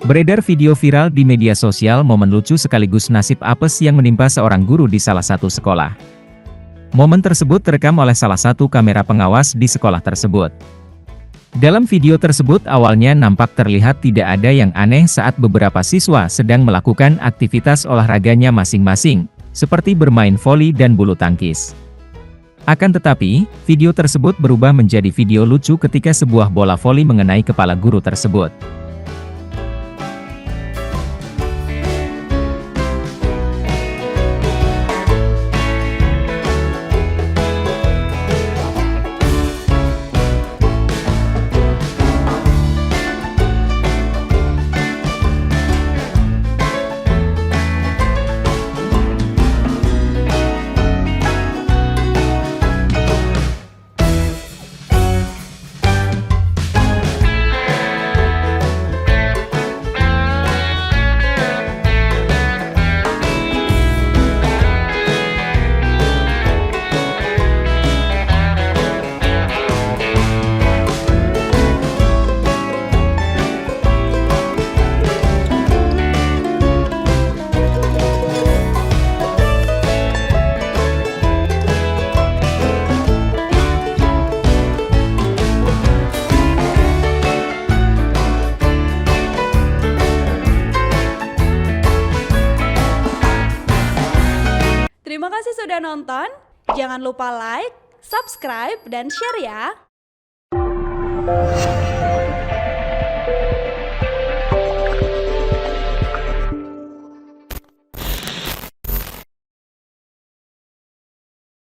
Beredar video viral di media sosial momen lucu sekaligus nasib apes yang menimpa seorang guru di salah satu sekolah. Momen tersebut terekam oleh salah satu kamera pengawas di sekolah tersebut. Dalam video tersebut awalnya nampak terlihat tidak ada yang aneh saat beberapa siswa sedang melakukan aktivitas olahraganya masing-masing, seperti bermain voli dan bulu tangkis. Akan tetapi, video tersebut berubah menjadi video lucu ketika sebuah bola voli mengenai kepala guru tersebut. Terima kasih sudah nonton. Jangan lupa like, subscribe, dan share ya.